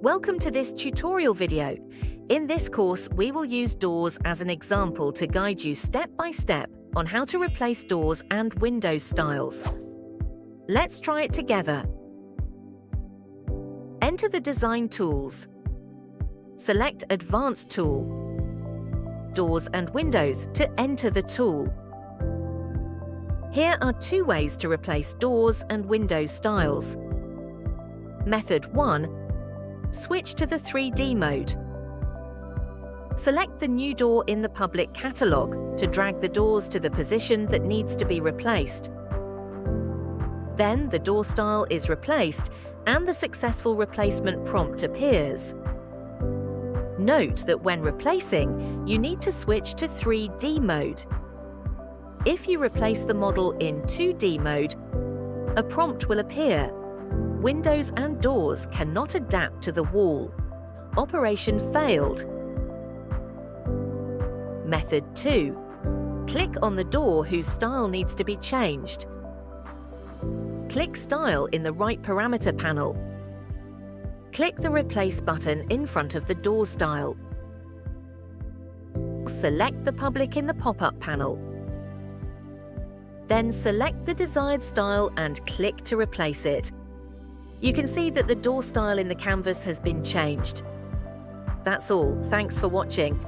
Welcome to this tutorial video. In this course, we will use doors as an example to guide you step by step on how to replace doors and windows styles. Let's try it together. Enter the design tools. Select Advanced Tool, Doors and Windows to enter the tool. Here are two ways to replace doors and windows styles. Method 1. Switch to the 3D mode. Select the new door in the public catalogue to drag the doors to the position that needs to be replaced. Then the door style is replaced and the successful replacement prompt appears. Note that when replacing, you need to switch to 3D mode. If you replace the model in 2D mode, a prompt will appear. Windows and doors cannot adapt to the wall. Operation failed. Method 2. Click on the door whose style needs to be changed. Click Style in the right parameter panel. Click the Replace button in front of the door style. Select the public in the pop-up panel. Then select the desired style and click to replace it. You can see that the door style in the canvas has been changed. That's all. Thanks for watching.